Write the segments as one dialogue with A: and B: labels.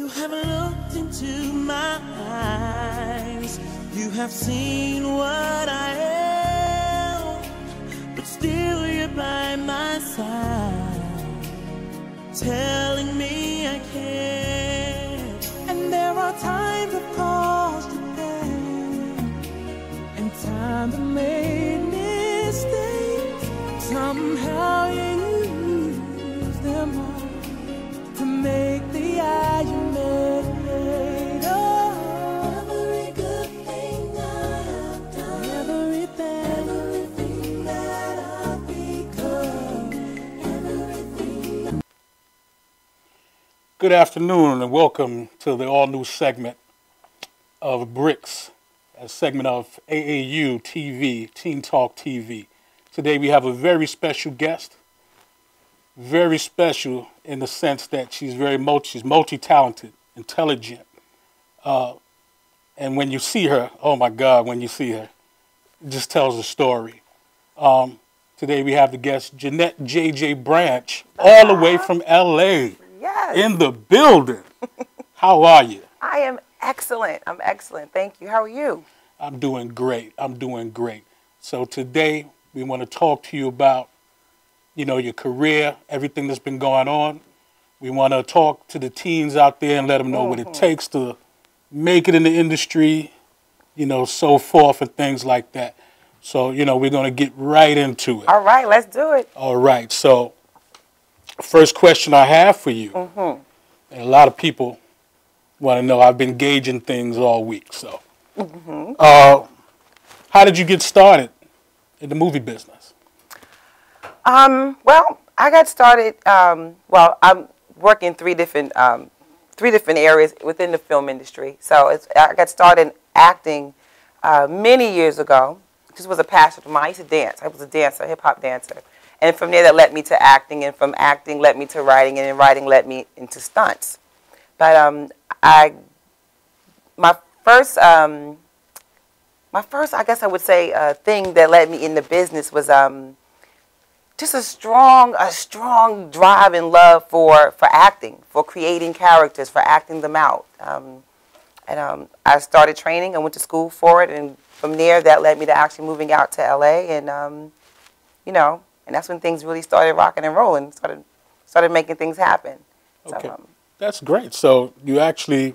A: have looked into my eyes. You have seen what I am, but still you're by my side, telling me I can't. And there are times I've caused you pain, and times I made mistakes. Somehow you use them all to make the eye you made. Oh, every good thing I have done, everything that I've become, everything.
B: Good afternoon and welcome to the all-new segment of Bricks, a segment of AAU TV, Teen Talk TV. Today we have a very special guest. Very special in the sense that she's she's multi-talented, intelligent. And when you see her, oh my God, when you see her, it just tells a story. Today we have the guest, Jeanette J.J. Branch, all the way from L.A.
C: Yes.
B: In the building. How are you?
C: I am excellent. I'm excellent. Thank you. How are you?
B: I'm doing great. I'm doing great. So today we want to talk to you about, you know, your career, everything that's been going on. We want to talk to the teens out there and let them know what it takes to make it in the industry, you know, so forth and things like that. So, you know, we're going to get right into it.
C: All right, let's do it.
B: All right. So, first question I have for you, and a lot of people want to know, I've been gauging things all week. So, how did you get started in the movie business?
C: Well, I got started. Well, I'm working three different areas within the film industry. So I got started acting many years ago. This was a passion of mine. I used to dance. I was a dancer, a hip hop dancer, and from there that led me to acting, and from acting led me to writing, and then writing led me into stunts. But my first, I guess I would say, thing that led me in the business was just a strong drive and love for acting, for creating characters, for acting them out. I started training. I went to school for it, and from there, that led me to actually moving out to LA, and you know, and that's when things really started rocking and rolling. Started making things happen.
B: Okay,
C: So,
B: that's great. So you actually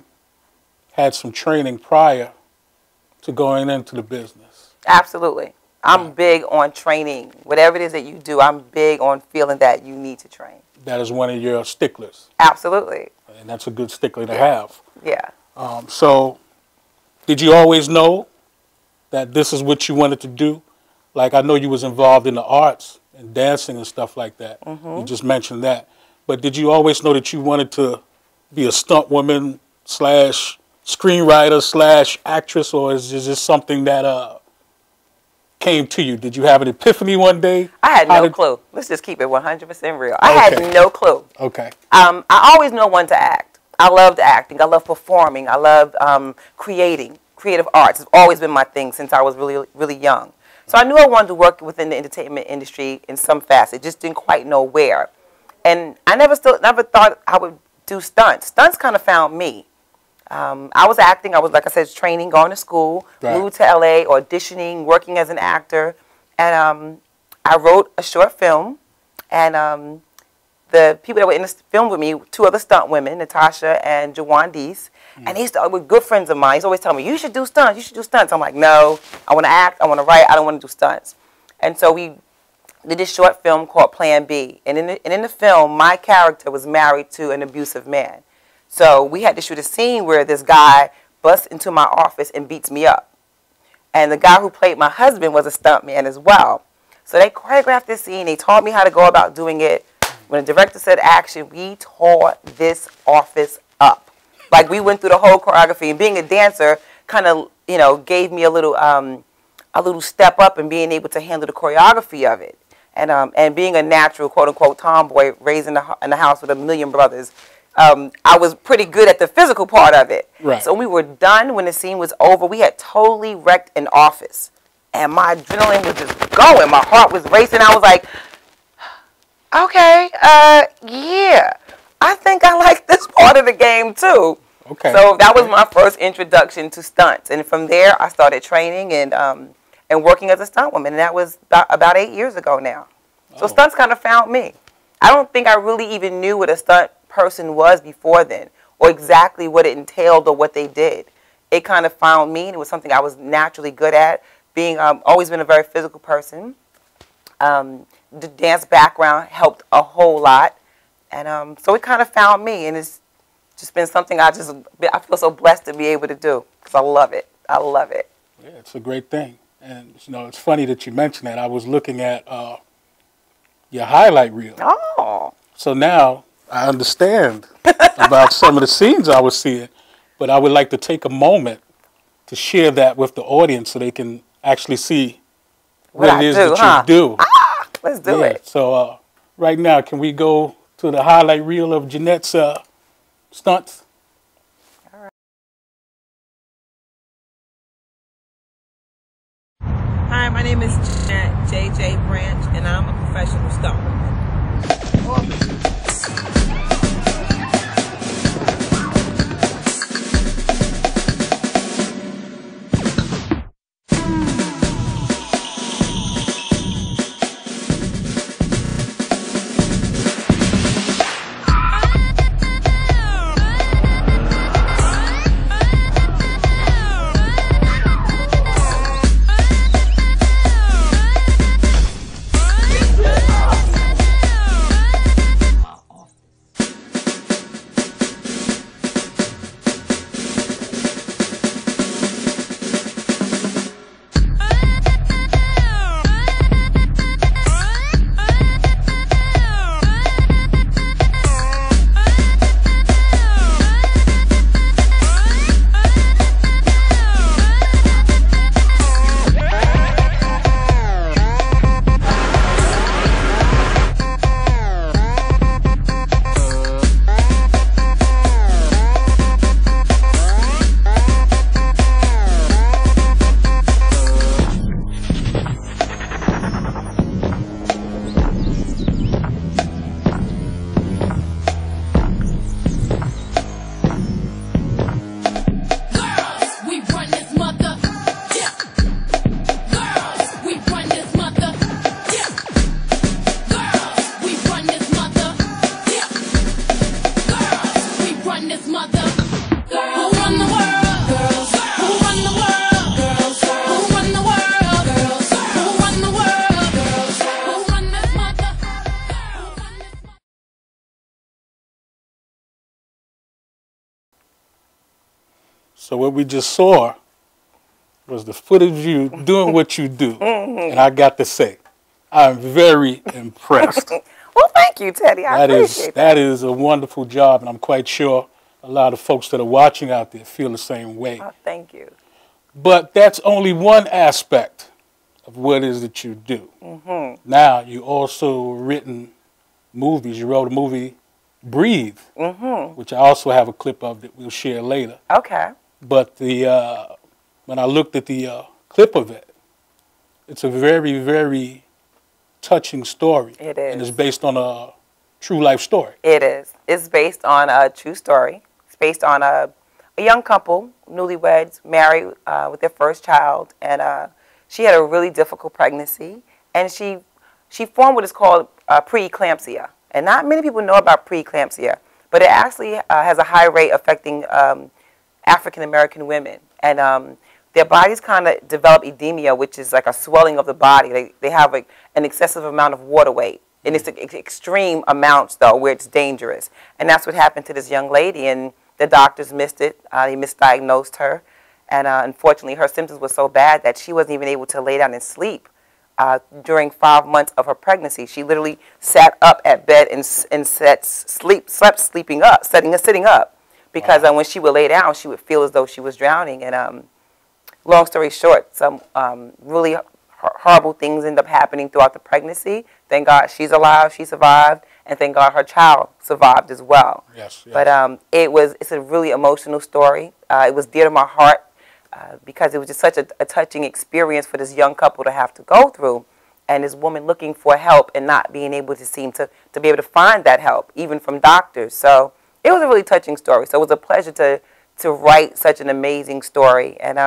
B: had some training prior to going into the business.
C: Absolutely. I'm big on training. Whatever it is that you do, I'm big on feeling that you need to train.
B: That is one of your sticklers.
C: Absolutely.
B: And that's a good stickler to have.
C: Yeah.
B: So did you always know that this is what you wanted to do? Like, I know you was involved in the arts and dancing and stuff like that. You just mentioned that. But did you always know that you wanted to be a stunt woman / screenwriter / actress, or is this something that came to you? Did you have an epiphany one day?
C: I had no clue. Let's just keep it 100% real. I had no clue.
B: Okay.
C: I always know when to act. I loved acting. I love performing. I love creating. Creative arts has always been my thing since I was really, really young. So I knew I wanted to work within the entertainment industry in some facet. Just didn't quite know where. And I never thought I would do stunts. Stunts kind of found me. I was acting. I was, like I said, training, going to school, moved to LA, auditioning, working as an actor. And I wrote a short film. And the people that were in this film with me, two other stunt women, Natasha and Jawandise, and they were good friends of mine. He's always telling me, you should do stunts, you should do stunts. I'm like, no, I want to act, I want to write, I don't want to do stunts. And so we did this short film called Plan B. And in the film, my character was married to an abusive man. So we had to shoot a scene where this guy busts into my office and beats me up. And the guy who played my husband was a stunt man as well. So they choreographed this scene. They taught me how to go about doing it. When the director said action, we tore this office up. Like, we went through the whole choreography. And being a dancer kind of, you know, gave me a little step up in being able to handle the choreography of it. And being a natural, quote-unquote, tomboy raised in the house with a million brothers, I was pretty good at the physical part of it.
B: Right.
C: So when we were done, when the scene was over, we had totally wrecked an office. And my adrenaline was just going. My heart was racing. I was like, okay, yeah, I think I like this part of the game too.
B: Okay.
C: So that was my first introduction to stunts, and from there I started training and working as a stunt woman, and that was about 8 years ago now. So stunts kind of found me. I don't think I really even knew what a stunt person was before then, or exactly what it entailed or what they did. It kind of found me, and it was something I was naturally good at. Being always been a very physical person. The dance background helped a whole lot, and so it kind of found me, and it's just been something I feel so blessed to be able to do because I love it. I love it.
B: Yeah, it's a great thing, and you know, it's funny that you mentioned that. I was looking at your highlight reel.
C: Oh.
B: So now I understand about some of the scenes I was seeing, but I would like to take a moment to share that with the audience so they can actually see what it is that you do.
C: Ah, let's do it.
B: So right now, can we go to the highlight reel of Jeanette's stunts?
C: All right.
D: Hi, my name is Jeanette J.J. Branch, and I'm a professional stunt woman.
B: So what we just saw was the footage of you doing what you do. And I got to say, I'm very impressed.
C: Well, thank you, Teddy. I appreciate that.
B: That is a wonderful job, and I'm quite sure a lot of folks that are watching out there feel the same way.
C: Oh, thank you.
B: But that's only one aspect of what it is that you do. Now, you also written movies. You wrote a movie, Breathe, which I also have a clip of that we'll share later.
C: Okay.
B: But when I looked at the clip of it, it's a very, very touching story.
C: It is.
B: And it's based on a true life story.
C: It is. It's based on a true story. It's based on a young couple, newlyweds, married with their first child, and she had a really difficult pregnancy, and she formed what is called preeclampsia. And not many people know about preeclampsia, but it actually has a high rate affecting African American women, and their bodies kind of develop edema, which is like a swelling of the body. They have an excessive amount of water weight, and it's extreme amounts though, where it's dangerous. And that's what happened to this young lady, and the doctors missed it. They misdiagnosed her, and unfortunately, her symptoms were so bad that she wasn't even able to lay down and sleep during 5 months of her pregnancy. She literally sat up at bed and slept sitting up. Because when she would lay down, she would feel as though she was drowning. And long story short, some really horrible things end up happening throughout the pregnancy. Thank God she's alive, she survived, and thank God her child survived as well.
B: Yes, yes.
C: But it's a really emotional story. It was dear to my heart because it was just such a touching experience for this young couple to have to go through. And this woman looking for help and not being able to seem to be able to find that help, even from doctors. So it was a really touching story. So it was a pleasure to write such an amazing story. And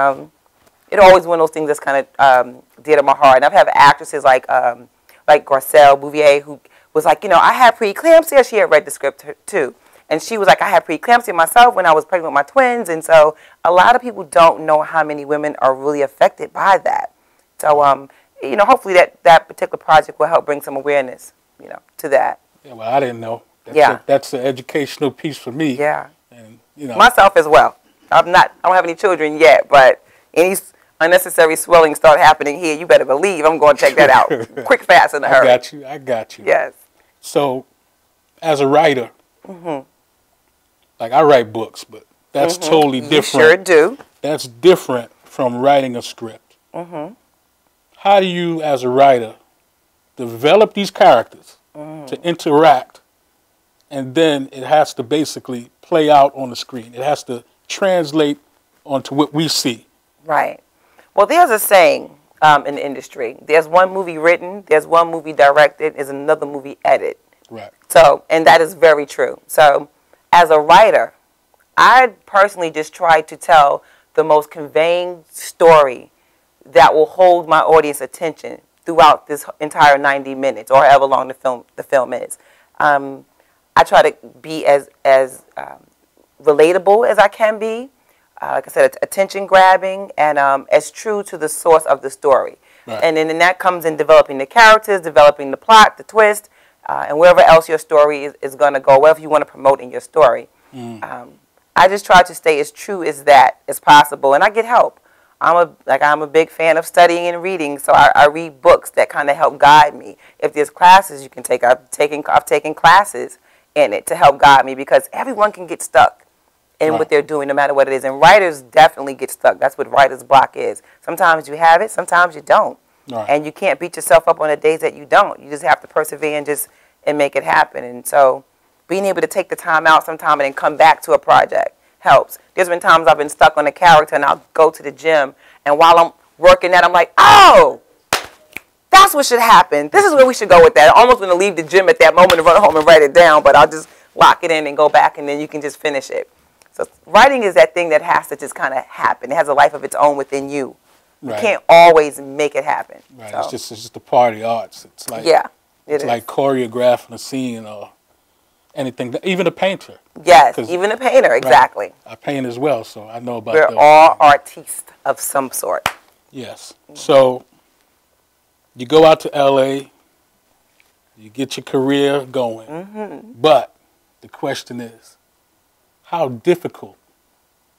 C: it always one of those things that's kind of dear to my heart. And I've had actresses like Garcelle Bouvier, who was like, you know, I had preeclampsia. She had read the script too. And she was like, I had preeclampsia myself when I was pregnant with my twins. And so a lot of people don't know how many women are really affected by that. So, you know, hopefully that particular project will help bring some awareness, you know, to that.
B: Yeah, well, I didn't know. That's an educational piece for me.
C: Yeah.
B: And, you know.
C: Myself as well. I don't have any children yet, but any unnecessary swelling start happening here, you better believe I'm going to check that out quick, fast, in a hurry.
B: I got you.
C: Yes.
B: So, as a writer, like I write books, but that's totally different.
C: You sure do.
B: That's different from writing a script. How do you, as a writer, develop these characters to interact, and then it has to basically play out on the screen? It has to translate onto what we see.
C: Right. Well, there's a saying in the industry. There's one movie written, there's one movie directed, there's another movie edited.
B: Right.
C: So, and that is very true. So, as a writer, I personally just try to tell the most conveying story that will hold my audience attention throughout this entire 90 minutes or however long the film is. I try to be as relatable as I can be. Like I said, attention grabbing and as true to the source of the story. Right. And then that comes in developing the characters, developing the plot, the twist, and wherever else your story is going to go, whatever you want to promote in your story. I just try to stay as true as that as possible, and I get help. I'm a big fan of studying and reading, so I read books that kind of help guide me. If there's classes you can take, I've taken classes in it to help guide me, because everyone can get stuck in what they're doing, no matter what it is. And writers definitely get stuck. That's what writer's block is. Sometimes you have it, sometimes you don't. Right. And you can't beat yourself up on the days that you don't. You just have to persevere and make it happen. And so being able to take the time out sometime and then come back to a project helps. There's been times I've been stuck on a character and I'll go to the gym, and while I'm working that, I'm like, oh, that's what should happen. This is where we should go with that. I'm almost going to leave the gym at that moment and run home and write it down, but I'll just lock it in and go back, and then you can just finish it. So writing is that thing that has to just kind of happen. It has a life of its own within you. You can't always make it happen.
B: Right.
C: So.
B: It's just a part of the arts. It's like it's like choreographing a scene or anything. Even a painter.
C: Yes, even a painter. Exactly.
B: Right, I paint as well, so I know about.
C: We're all artistes of some sort.
B: Yes. So you go out to LA. You get your career going. But the question is, how difficult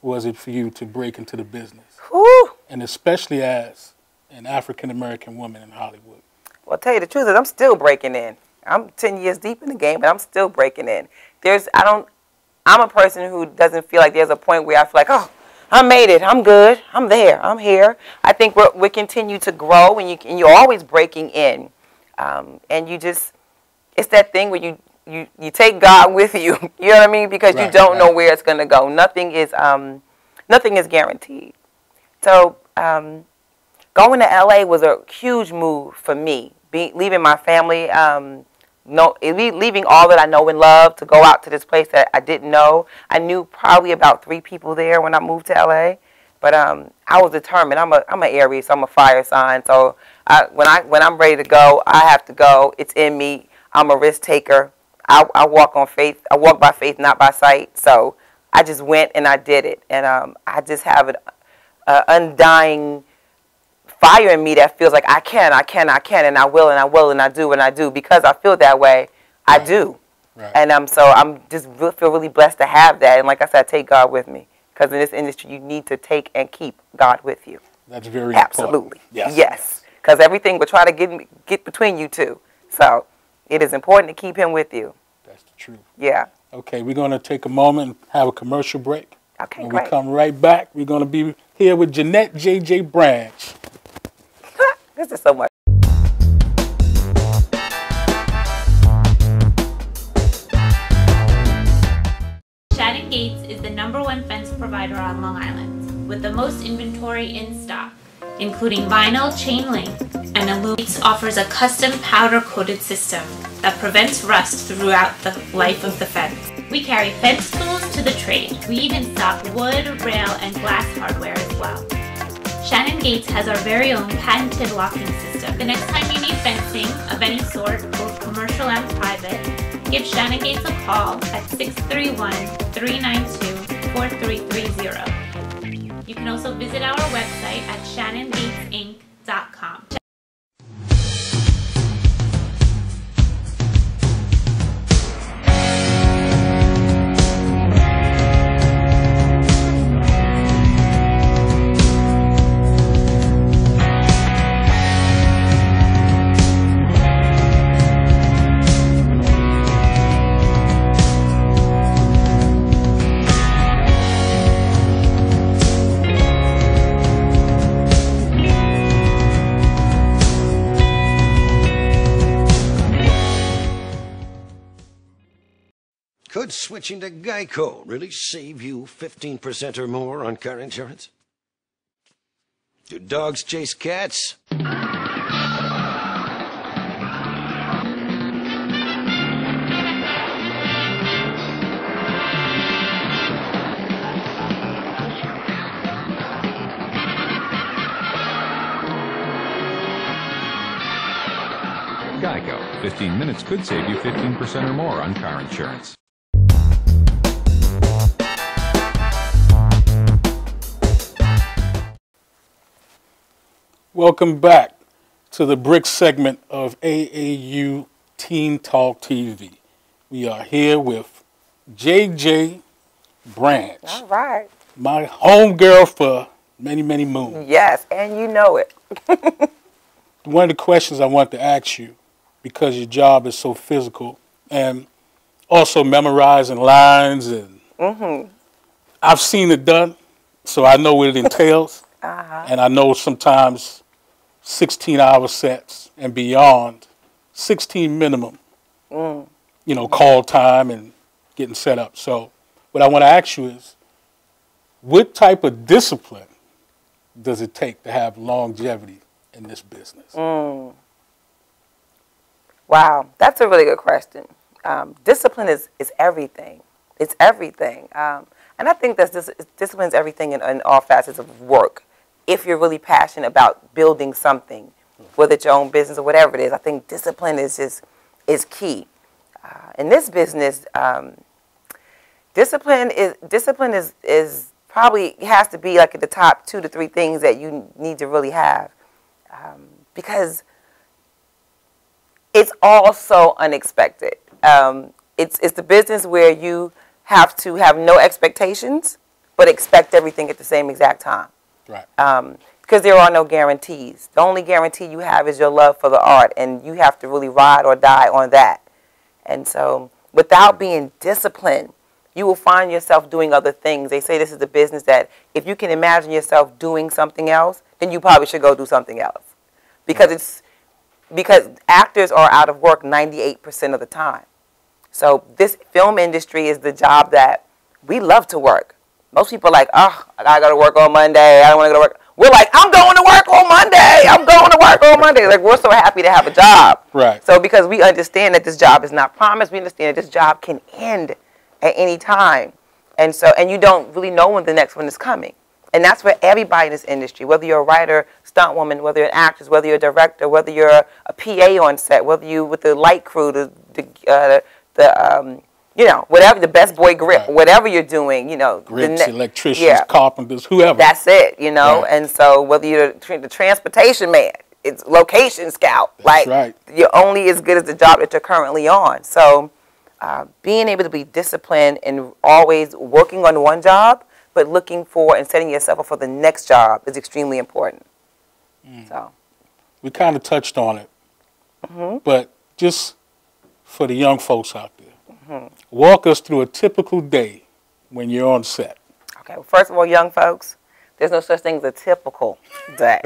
B: was it for you to break into the business?
C: Whew.
B: And especially as an African-American woman in Hollywood.
C: Well, I'll tell you the truth is I'm still breaking in. I'm 10 years deep in the game, but I'm still breaking in. I'm a person who doesn't feel like there's a point where I feel like, oh, I made it, I'm good, I'm there, I'm here. I think we continue to grow, and you're always breaking in. And you just, it's that thing where you take God with you, you know what I mean? Because you don't know where it's going to go. Nothing is guaranteed. So going to LA was a huge move for me. Leaving my family, leaving all that I know and love to go out to this place that I didn't know. I knew probably about 3 people there when I moved to LA, but I was determined. I'm an Aries, so I'm a fire sign. So when I'm ready to go, I have to go. It's in me. I'm a risk taker. I walk on faith. I walk by faith, not by sight. So I just went and I did it, and I just have an undying fire in me that feels like I can, and I will, and I will, and I do, and I do. Because I feel that way, I do. Right. And so I'm just feel really blessed to have that. And like I said, I take God with me. Because in this industry, you need to take and keep God with you.
B: That's very
C: absolutely
B: important.
C: Yes. Because everything will try to get between you two. So it is important to keep Him with you.
B: That's the truth.
C: Yeah. Okay,
B: we're going to take a moment and have a commercial break.
C: Okay,
B: when
C: great.
B: we come right back, we're going to be here with Jeanette J.J. Branch.
C: This is so much.
E: Shattuck Gates is the #1 fence provider on Long Island, with the most inventory in stock, including vinyl, chain link, and Illuminates offers a custom powder-coated system that prevents rust throughout the life of the fence. We carry fence tools to the trade. We even stock wood, rail, and glass hardware as well. Shannon Gates has our very own patented locking system. The next time you need fencing of any sort, both commercial and private, give Shannon Gates a call at 631-392-4330. You can also visit our website at shannongatesinc.com.
F: Could switching to Geico really save you 15% or more on car insurance? Do dogs chase cats?
G: Geico. 15 minutes could save you 15% or more on car insurance.
B: Welcome back to the Brick segment of AAU Teen Talk TV. We are here with JJ Branch,
C: All right.
B: my homegirl for many, many moons.
C: Yes, and you know it.
B: One of the questions I want to ask you, because your job is so physical and also memorizing lines, and I've seen it done, so I know what it entails. And I know sometimes 16-hour sets and beyond, 16 minimum, you know, call time and getting set up. So what I want to ask you is, what type of discipline does it take to have longevity in this business?
C: Wow, that's a really good question. Discipline is everything. It's everything. And I think that discipline is everything in all facets of work. If you're really passionate about building something, whether it's your own business or whatever it is, I think discipline is key. In this business, discipline is probably has to be like at the top 2 to 3 things that you need to really have, because it's all so unexpected. It's the business where you have to have no expectations, but expect everything at the same exact time.
B: Right.
C: Because there are no guarantees. The only guarantee you have is your love for the art, and you have to really ride or die on that. And so without being disciplined, you will find yourself doing other things. They say this is a business that if you can imagine yourself doing something else, then you probably should go do something else. Because actors are out of work 98% of the time. So this film industry is the job that we love to work. Most people are like, oh, I gotta go to work on Monday. I don't want to go to work. We're like, I'm going to work on Monday. I'm going to work on Monday. Like, we're so happy to have a job.
B: Right.
C: So because we understand that this job is not promised, we understand that this job can end at any time. And you don't really know when the next one is coming. And that's for everybody in this industry, whether you're a writer, stunt woman, whether you're an actress, whether you're a director, whether you're a PA on set, whether you with the light crew, you know, whatever, the best boy grip,
B: Right.
C: whatever you're doing, you know.
B: Grips, electricians, carpenters, whoever.
C: That's it, you know.
B: Right.
C: And so whether you're the transportation man, it's location scout.
B: That's
C: like,
B: right.
C: You're only as good as the job that you're currently on. So being able to be disciplined and always working on one job, but looking for and setting yourself up for the next job is extremely important. So
B: We kind of touched on it, but just for the young folks out there, walk us through a typical day when you're on set.
C: Okay, well, first of all, young folks, there's no such thing as a typical day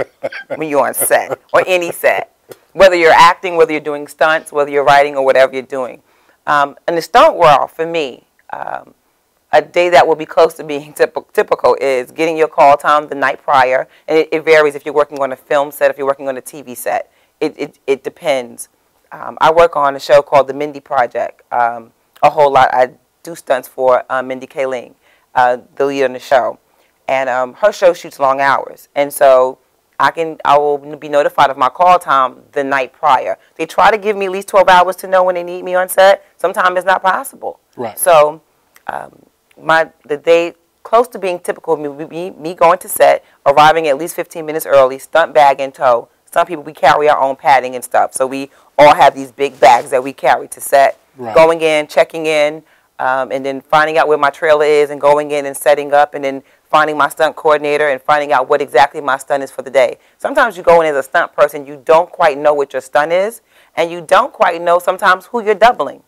C: when you're on set or any set. Whether you're acting, whether you're doing stunts, whether you're writing or whatever you're doing. In the stunt world, for me, a day that will be close to being typical is getting your call time the night prior. And it varies if you're working on a film set, if you're working on a TV set. it depends. I work on a show called The Mindy Project a whole lot. I do stunts for Mindy Kaling, the lead on the show. And her show shoots long hours. And so I will be notified of my call time the night prior. They try to give me at least 12 hours to know when they need me on set. Sometimes it's not possible.
B: Right.
C: So the day close to being typical of me going to set, arriving at least 15 minutes early, stunt bag in tow. Some people, we carry our own padding and stuff. So we all have these big bags that we carry to set.
B: Right.
C: Going in, checking in, and then finding out where my trailer is and going in and setting up, and then finding my stunt coordinator and finding out what exactly my stunt is for the day. Sometimes you go in as a stunt person, you don't quite know what your stunt is, and you don't quite know sometimes who you're doubling.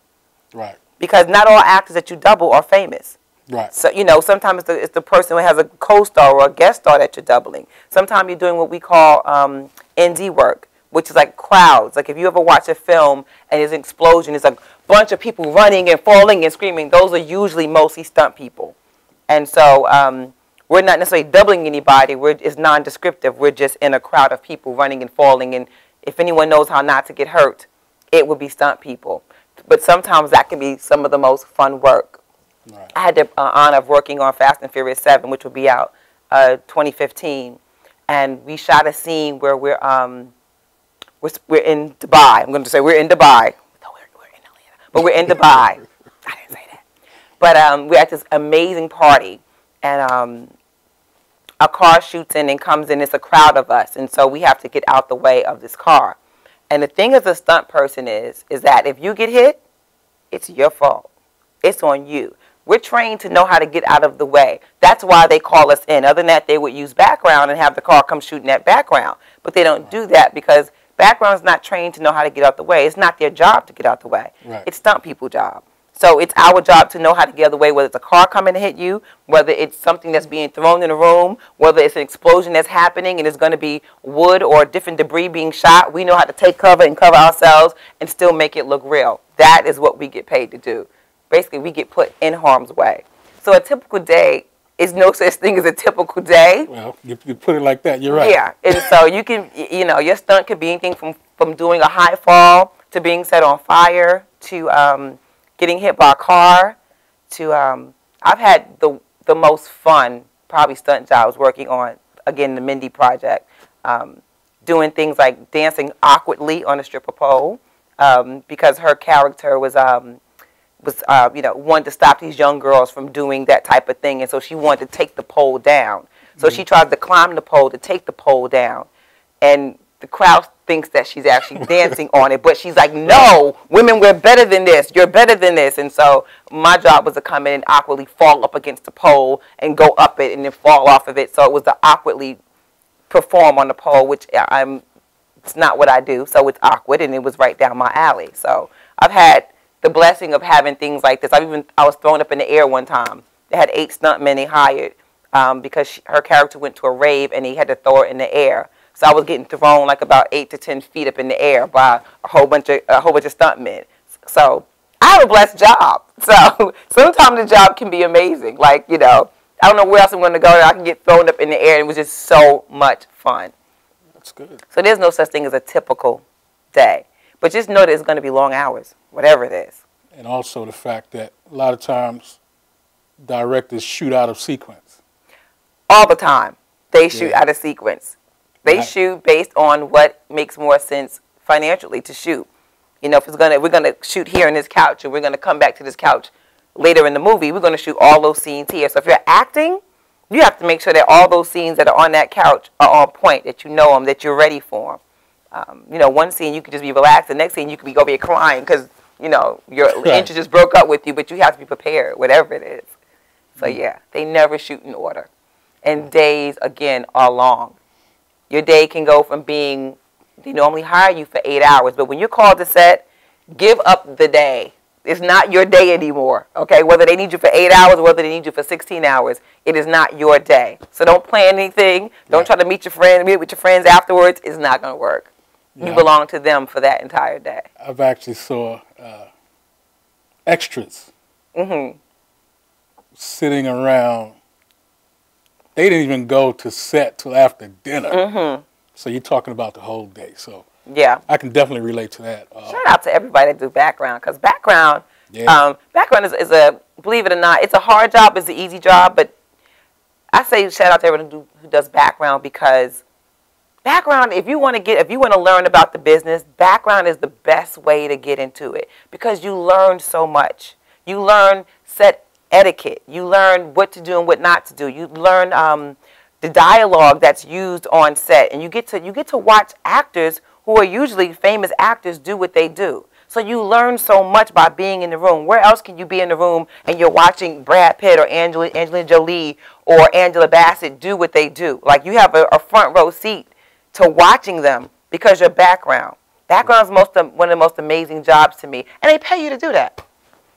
B: Right.
C: Because not all actors that you double are famous.
B: Right.
C: So, you know, sometimes it's the person who has a co-star or a guest star that you're doubling. Sometimes you're doing what we call ND work, which is like crowds. Like if you ever watch a film and there's an explosion, there's a bunch of people running and falling and screaming. Those are usually mostly stunt people. And so we're not necessarily doubling anybody. It's non-descriptive. We're just in a crowd of people running and falling. And if anyone knows how not to get hurt, it would be stunt people. But sometimes that can be some of the most fun work.
B: Right.
C: I had the honor of working on Fast and Furious 7, which will be out 2015. And we shot a scene where we're in Dubai. I'm going to say we're in Dubai. No, we're in Atlanta. But we're in Dubai. I didn't say that. But we're at this amazing party. And a car shoots in and comes in. It's a crowd of us. And so we have to get out the way of this car. And the thing as a stunt person is that if you get hit, it's your fault. It's on you. We're trained to know how to get out of the way. That's why they call us in. Other than that, they would use background and have the car come shooting that background. But they don't do that because background is not trained to know how to get out the way. It's not their job to get out the way.
B: Right.
C: It's stunt people's job. So it's our job to know how to get out of the way, whether it's a car coming to hit you, whether it's something that's being thrown in a room, whether it's an explosion that's happening and it's going to be wood or different debris being shot. We know how to take cover and cover ourselves and still make it look real. That is what we get paid to do. Basically, we get put in harm's way. So a typical day is no such thing as a typical day.
B: Well, you put it like that, you're right.
C: Yeah, and so you can, you know, your stunt could be anything from doing a high fall to being set on fire to getting hit by a car to, I've had the most fun, probably stunt jobs working on, again, the Mindy Project, doing things like dancing awkwardly on a stripper pole because her character was you know, wanted to stop these young girls from doing that type of thing, and so she wanted to take the pole down. So she tries to climb the pole to take the pole down, and the crowd thinks that she's actually dancing on it, but she's like, no, women, we're better than this. You're better than this. And so my job was to come in and awkwardly fall up against the pole and go up it and then fall off of it. So it was to awkwardly perform on the pole, which it's not what I do, so it's awkward, and it was right down my alley. So I've had the blessing of having things like this. I was thrown up in the air one time. They had 8 stuntmen they hired because her character went to a rave and he had to throw her in the air. So I was getting thrown like about 8 to 10 feet up in the air by a whole bunch of stuntmen. So I have a blessed job. So sometimes the job can be amazing. Like, you know, I don't know where else I'm going to go. I can get thrown up in the air, and it was just so much fun.
B: That's good.
C: So there's no such thing as a typical day. But just know that it's going to be long hours, whatever it is.
B: And also the fact that a lot of times directors shoot out of sequence.
C: All the time. They shoot out of sequence. They shoot based on what makes more sense financially to shoot. You know, if we're gonna shoot here in this couch and we're gonna come back to this couch later in the movie, we're gonna shoot all those scenes here. So if you're acting, you have to make sure that all those scenes that are on that couch are on point, that you know them, that you're ready for them. You know, one scene you could just be relaxed. The next scene you could be over here crying because, you know, your interest just broke up with you, but you have to be prepared, whatever it is. So yeah, they never shoot in order. And days, again, are long. Your day can go from being, they normally hire you for 8 hours, but when you're called to set, give up the day. It's not your day anymore, okay? Whether they need you for 8 hours or whether they need you for 16 hours, it is not your day. So don't plan anything. Don't try to meet with your friends afterwards. It's not going to work. You belong to them for that entire day.
B: I've actually saw extras sitting around. They didn't even go to set till after dinner. So you're talking about the whole day. So
C: Yeah.
B: I can definitely relate to that.
C: Shout out to everybody that do background, because background, background is a, believe it or not, it's a hard job, it's an easy job, but I say shout out to everyone who does background, because background, if you want to learn about the business, background is the best way to get into it, because you learn so much. You learn set etiquette. You learn what to do and what not to do. You learn the dialogue that's used on set, and you get to watch actors who are usually famous actors do what they do. So you learn so much by being in the room. Where else can you be in the room and you're watching Brad Pitt or Angelina Jolie or Angela Bassett do what they do? Like, you have a front row seat to watching them because your background. Background is one of the most amazing jobs to me, and they pay you to do that.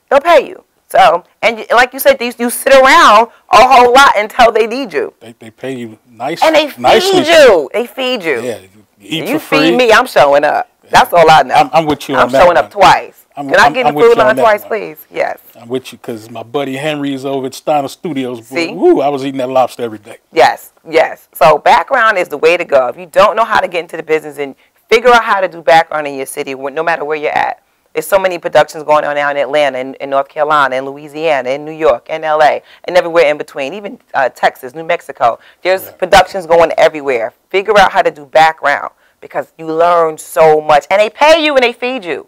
C: They'll pay you. So, and like you said, you sit around a whole lot until they need you.
B: They pay you nicely.
C: And they feed you. They feed you.
B: Yeah, you eat
C: you
B: for free.
C: feed me, I'm showing up. That's all I know.
B: I'm with you on that.
C: I'm showing up twice. Can I get the food line twice,
B: one.
C: please? Yes.
B: I'm with you, because my buddy Henry's over at Steiner Studios.
C: See?
B: Woo, I was eating that lobster every day.
C: Yes, yes. So background is the way to go. If you don't know how to get into the business, and figure out how to do background in your city, no matter where you're at. There's so many productions going on now in Atlanta, in North Carolina, in Louisiana, in New York, in LA, and everywhere in between, even Texas, New Mexico. There's productions going everywhere. Figure out how to do background, because you learn so much. And they pay you and they feed you.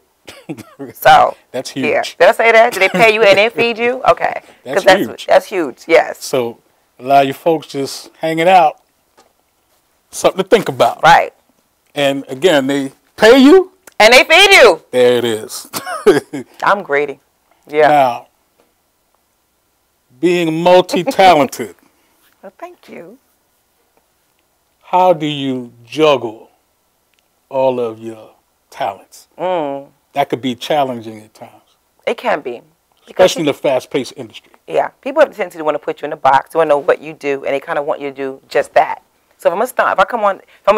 C: So
B: that's huge.
C: Yeah. Did I say that? Did they pay you and they feed you? Okay.
B: That's huge.
C: That's huge, yes.
B: So a lot of you folks just hanging out, something to think about.
C: Right.
B: And again, they pay you.
C: And they feed you.
B: There it is.
C: I'm greedy. Yeah.
B: Now, being multi-talented.
C: Well, thank you.
B: How do you juggle all of your talents? That could be challenging at times.
C: It can be.
B: Especially in the fast-paced industry.
C: Yeah. People have a tendency to want to put you in a box. They want to know what you do, and they kind of want you to do just that. So if I'm a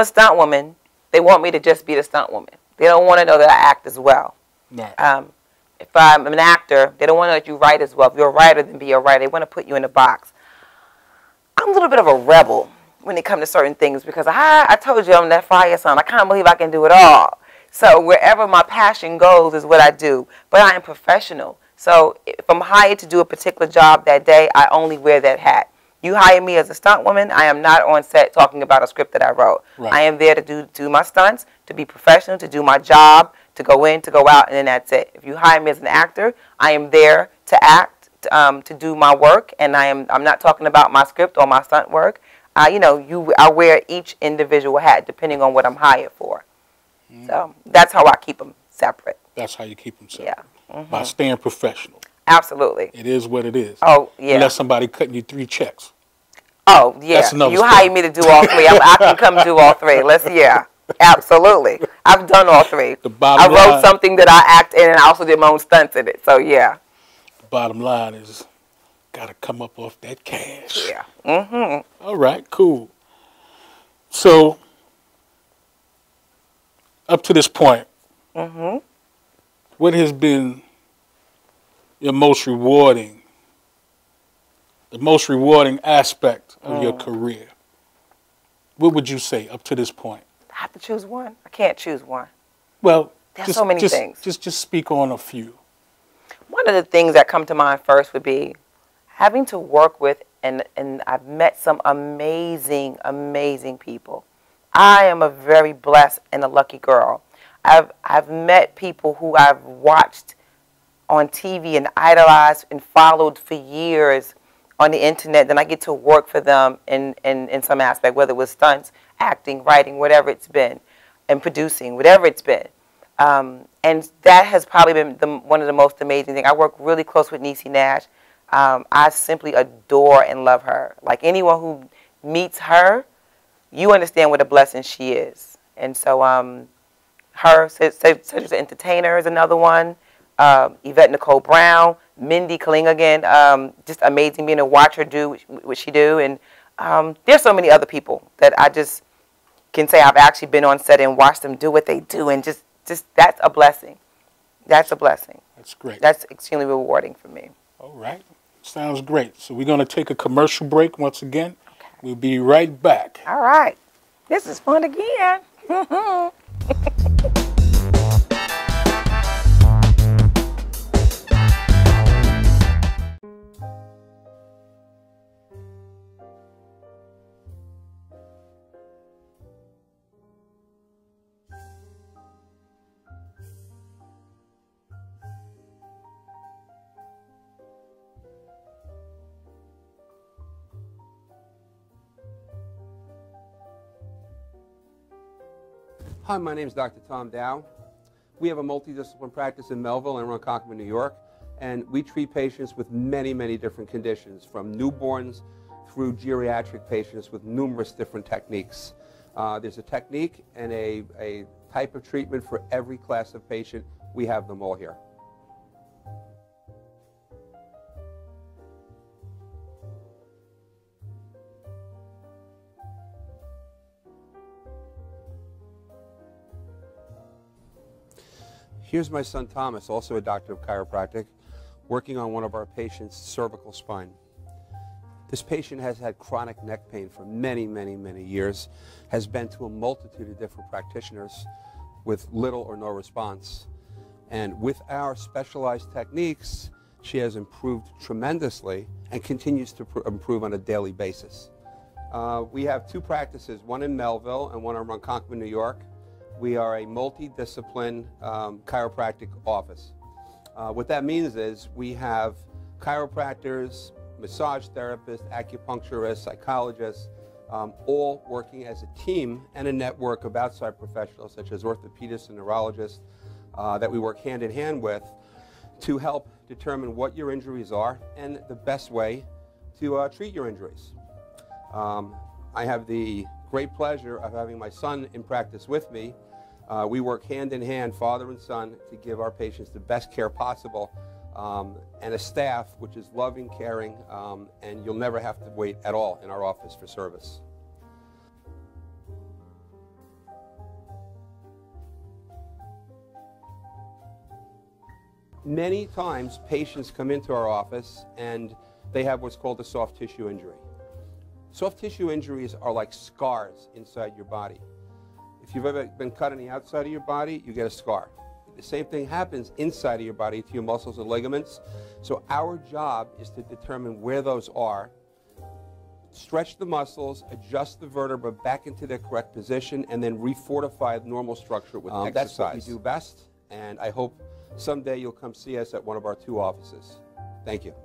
C: stunt woman, they want me to just be the stunt woman. They don't want to know that I act as well.
B: Right.
C: If I'm an actor, they don't want to know that you write as well. If you're a writer, then be a writer. They want to put you in a box. I'm a little bit of a rebel when it comes to certain things, because I told you I'm that fire son. I can't believe I can do it all. So wherever my passion goes is what I do. But I am professional. So if I'm hired to do a particular job that day, I only wear that hat. You hire me as a stunt woman, I am not on set talking about a script that I wrote. Right. I am there to do my stunts, to be professional, to do my job, to go in, to go out, and then that's it. If you hire me as an actor, I am there to act, to do my work, and I'm not talking about my script or my stunt work. I wear each individual hat depending on what I'm hired for. So that's how I keep them separate.
B: That's how you keep them separate.
C: Yeah.
B: By staying professional.
C: Absolutely.
B: It is what it is.
C: Oh, yeah.
B: Unless somebody cutting you 3 checks.
C: Oh, yeah.
B: That's another
C: you
B: story.
C: hire me to do all 3. I can come do all 3. Yeah. Absolutely. I've done all 3. I wrote something that I act in, and I also did my own stunts in it. So, yeah.
B: The bottom line is, got to come up off that cash.
C: Yeah.
B: All right, cool. So, up to this point, what has been your most rewarding, the most rewarding aspect of your career? What would you say up to this point?
C: I have to choose one. I can't choose one.
B: Well,
C: there's so many things.
B: Just speak on a few.
C: One of the things that come to mind first would be having to work with, and I've met some amazing, amazing people. I am a very blessed and a lucky girl. I've met people who I've watched on TV and idolized and followed for years on the internet. Then I get to work for them in some aspect, whether it was stunts, acting, writing, whatever it's been, and producing, whatever it's been. And that has probably been one of the most amazing things. I work really close with Niecy Nash. I simply adore and love her. Like, anyone who meets her, you understand what a blessing she is. And so her, Cedric the Entertainer is another one. Yvette Nicole Brown, Mindy Kaling again, just amazing being to watch her do what she do. And there's so many other people that I just can say I've actually been on set and watched them do what they do, and just that's a blessing. That's a blessing.
B: That's great.
C: That's extremely rewarding for me.
B: All right. Sounds great. So we're going to take a commercial break once again. Okay. We'll be right back.
C: All right. This is fun again.
H: Hi, my name is Dr. Tom Dow. We have a multidisciplinary practice in Melville and Ronkonkoma, New York, and we treat patients with many, many different conditions, from newborns through geriatric patients with numerous different techniques. There's a technique and a type of treatment for every class of patient. We have them all here. Here's my son Thomas, also a doctor of chiropractic, working on one of our patients' cervical spine. This patient has had chronic neck pain for many, many, many years, has been to a multitude of different practitioners with little or no response. And with our specialized techniques, she has improved tremendously and continues to improve on a daily basis. We have two practices, one in Melville and one in Ronkonkoma, New York. We are a multidiscipline chiropractic office. What that means is we have chiropractors, massage therapists, acupuncturists, psychologists, all working as a team and a network of outside professionals such as orthopedists and neurologists that we work hand in hand with to help determine what your injuries are and the best way to treat your injuries. I have the great pleasure of having my son in practice with me. We work hand in hand, father and son, to give our patients the best care possible, and a staff which is loving, caring, and you'll never have to wait at all in our office for service. Many times patients come into our office and they have what's called a soft tissue injury. Soft tissue injuries are like scars inside your body. If you've ever been cut on the outside of your body, you get a scar. The same thing happens inside of your body to your muscles and ligaments. So our job is to determine where those are, stretch the muscles, adjust the vertebra back into their correct position, and then refortify the normal structure with exercise. That's what we do best, and I hope someday you'll come see us at one of our two offices. Thank you.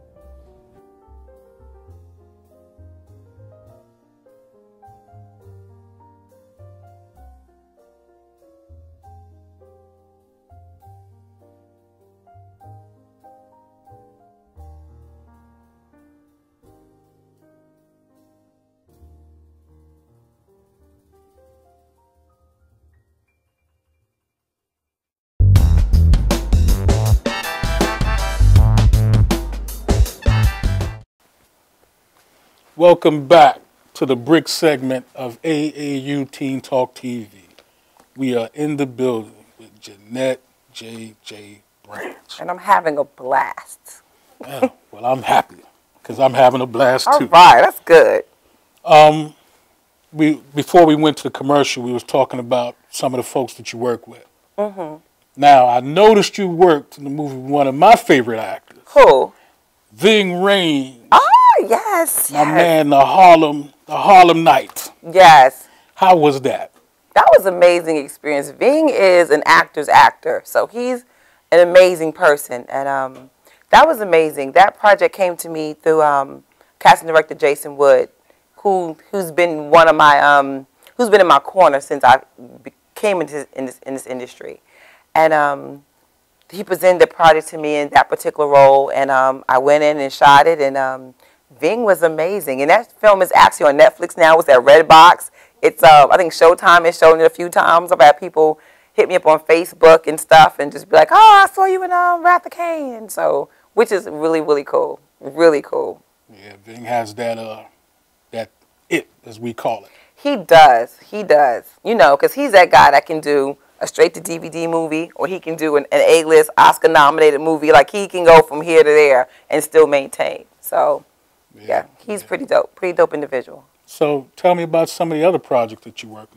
B: Welcome back to the brick segment of AAU Teen Talk TV. We are in the building with Jeanette J.J. Branch.
C: And I'm having a blast.
B: Yeah, well, I'm happy because I'm having a blast too.
C: All right, that's good.
B: Before we went to the commercial, we was talking about some of the folks that you work with.
C: Mm-hmm.
B: Now, I noticed you worked in the movie with one of my favorite actors.
C: Who?
B: Ving Rhames.
C: Oh, yes.
B: My man, the Harlem Night.
C: Yes.
B: How was that?
C: That was an amazing experience. Ving is an actor's actor, so he's an amazing person, and that was amazing. That project came to me through casting director Jason Wood, who's been one of my who's been in my corner since I came into this industry, and he presented the project to me in that particular role, and I went in and shot it, and Ving was amazing. And that film is actually on Netflix now. It's at Redbox. It's I think Showtime has shown it a few times. I've had people hit me up on Facebook and stuff and just be like, "Oh, I saw you in Wrath of Cain," and so, which is really, really cool. Really cool.
B: Yeah, Ving has that that it, as we call it.
C: He does. He does. You know, because he's that guy that can do a straight-to-DVD movie, or he can do an A-list Oscar-nominated movie. Like, he can go from here to there and still maintain. So, yeah, he's pretty dope. Pretty dope individual.
B: So, tell me about some of the other projects that you worked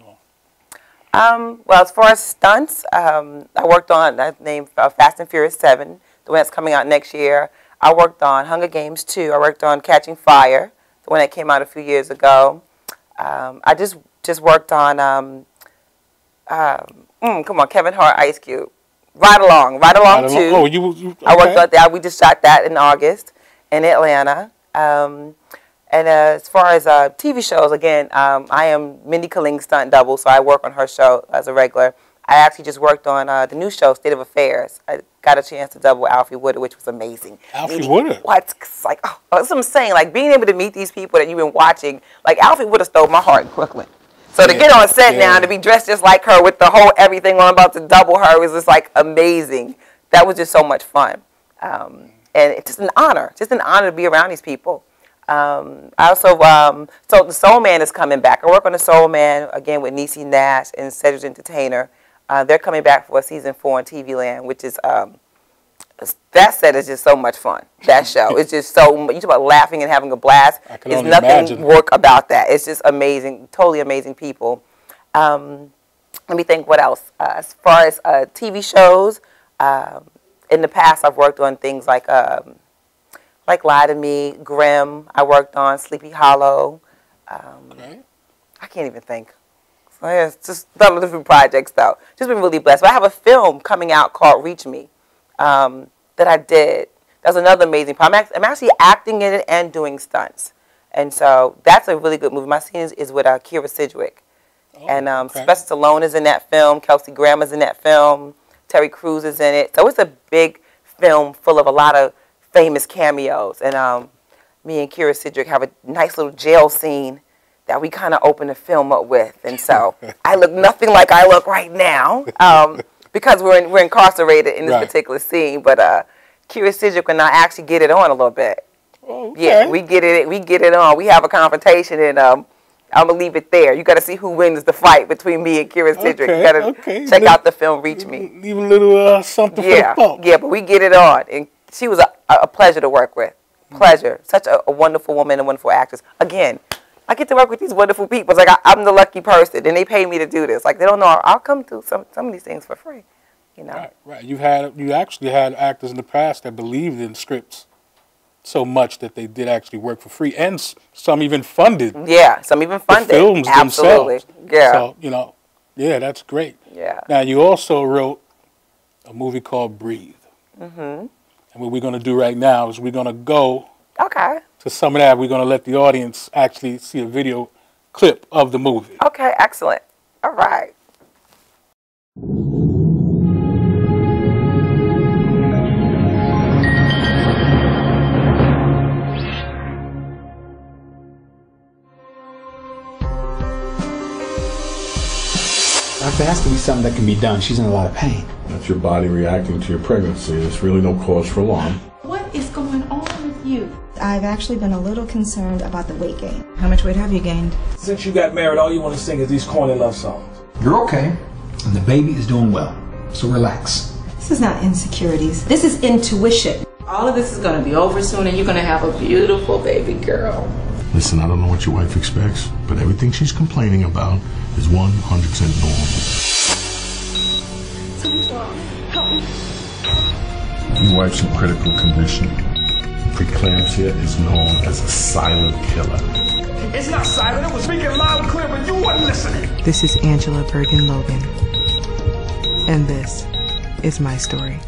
B: on.
C: Well, as far as stunts, I worked on that named Fast and Furious 7, the one that's coming out next year. I worked on Hunger Games 2. I worked on Catching Fire, the one that came out a few years ago. I just worked on come on, Kevin Hart, Ice Cube. Ride Along 2.
B: Oh, you okay.
C: I worked on that. We just shot that in August in Atlanta. And And as far as TV shows, again, I am Mindy Kaling's stunt double, so I work on her show as a regular. I actually just worked on the new show, State of Affairs. I got a chance to double Alfie Woodard, which was amazing.
B: Alfie Woodard?
C: What? Like, oh, that's what I'm saying. Like, being able to meet these people that you've been watching. Like, Alfie Woodard stole my heart in Brooklyn. So to get on set now, to be dressed just like her with the whole everything on, about to double her, was just like amazing. That was just so much fun. And it's just an honor to be around these people. I also, so the Soul Man is coming back. I work on the Soul Man, again, with Niecy Nash and Cedric Entertainer. They're coming back for season 4 on TV Land, which is, that set is just so much fun. That show. It's just so, you talk about laughing and having a blast. There's nothing
B: imagine.
C: work about that. It's just amazing, totally amazing people. Let me think what else. As far as TV shows, in the past I've worked on things like Lie to Me, Grimm. I worked on Sleepy Hollow. I can't even think. So yeah, it's just a lot of different projects though. Just been really blessed. But I have a film coming out called Reach Me that I did. That's another amazing project. I'm actually acting in it and doing stunts. And so that's a really good movie. My scene is with Kira Sidgwick. And Sylvester Stallone is in that film. Kelsey Grammer's in that film. Terry Crews is in it. So it's a big film full of a lot of famous cameos. And me and Kira Sidgwick have a nice little jail scene that we kind of open the film up with. And so I look nothing like I look right now because we're incarcerated in this particular scene. But Kira Sidgwick and I actually get it on a little bit. Yeah, we get it on. We have a confrontation, and I'm gonna leave it there. You got to see who wins the fight between me and Kira Sidgwick. You got to check out the film Reach Me.
B: Leave a little something for the folks.
C: Yeah, but we get it on, and she was a pleasure to work with. Pleasure. Such a wonderful woman and wonderful actress. Again, I get to work with these wonderful people. It's like I'm the lucky person, and they pay me to do this. Like, they don't know I'll come do some of these things for free. You know.
B: Right. You actually had actors in the past that believed in scripts so much that they did actually work for free, and some even funded.
C: Yeah, some even funded
B: the films themselves.
C: Yeah.
B: So that's great.
C: Yeah.
B: Now you also wrote a movie called Breathe. And what we're going to do right now is we're going to go to some of that. We're going to let the audience actually see a video clip of the movie.
C: Okay, excellent. All right.
I: There has to be something that can be done. She's in a lot of pain.
J: That's your body reacting to your pregnancy. There's really no cause for alarm.
K: What is going on with you?
L: I've actually been a little concerned about the weight gain.
K: How much weight have you gained?
M: Since you got married, all you want to sing is these corny love songs.
I: You're okay, and the baby is doing well, so relax.
L: This is not insecurities. This is intuition.
K: All of this is going to be over soon, and you're going to have a beautiful baby girl.
J: Listen, I don't know what your wife expects, but everything she's complaining about is 100% normal.
K: Something's wrong. Help me.
J: Your wife's in critical condition. Preeclampsia is known as a silent killer.
M: It's not silent. It was speaking loud and clear, but you weren't listening.
N: This is Angela Bergen Logan, and this is my story.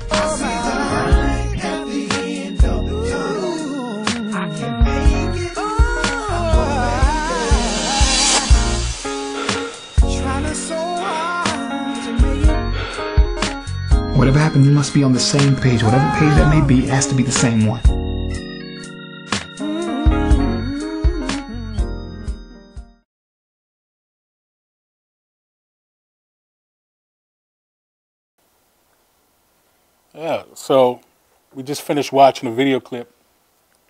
I: Whatever happened, you must be on the same page. Whatever page that may be, it has to be the same one.
B: Yeah, so we just finished watching a video clip.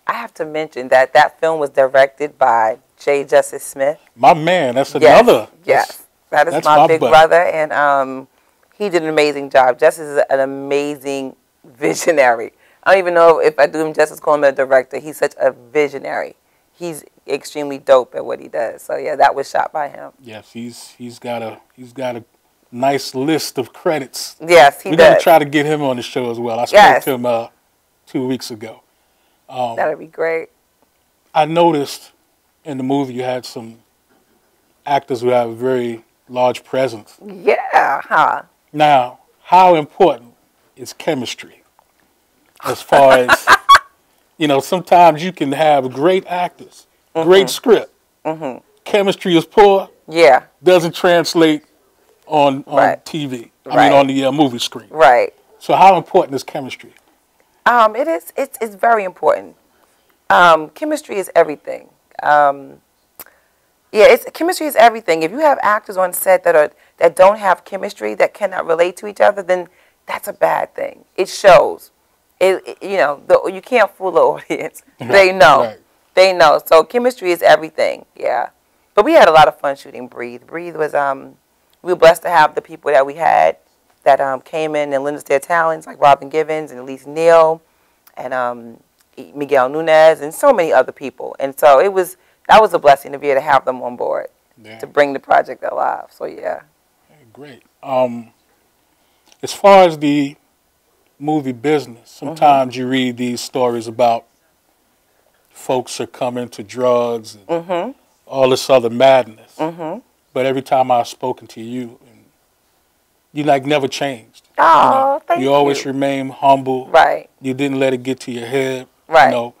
C: I have to mention that film was directed by J. Justice Smith.
B: My man, that's another.
C: Yes, that is my big brother, and he did an amazing job. Justice is an amazing visionary. I don't even know if I do him justice calling him a director. He's such a visionary. He's extremely dope at what he does. So yeah, that was shot by him.
B: Yes, he's got a nice list of credits.
C: Yes, he does.
B: We're gonna try to get him on the show as well. I spoke to him 2 weeks ago.
C: That'd be great.
B: I noticed in the movie you had some actors who have a very large presence.
C: Yeah, huh?
B: Now, how important is chemistry? As far as, sometimes you can have great actors, great script. Chemistry is poor.
C: Yeah.
B: Doesn't translate on TV. I mean, on the movie screen.
C: Right.
B: So how important is chemistry?
C: It is. It's very important. Chemistry is everything. Chemistry is everything. If you have actors on set that don't have chemistry, that cannot relate to each other, then that's a bad thing. It shows. You can't fool the audience. They know.
B: Right.
C: They know. So chemistry is everything. Yeah. But we had a lot of fun shooting Breathe. Breathe was we were blessed to have the people that we had that came in and lent us their talents, like Robin Givens and Elise Neal and Miguel Nunez and so many other people. And so that was a blessing to be able to have them on board to bring the project alive. So yeah.
B: Great. As far as the movie business, sometimes you read these stories about folks are coming to drugs and all this other madness. But every time I've spoken to you, you like never changed.
C: Oh, thank you.
B: You always remain humble.
C: Right.
B: You didn't let it get to your head.
C: Right.
B: You know,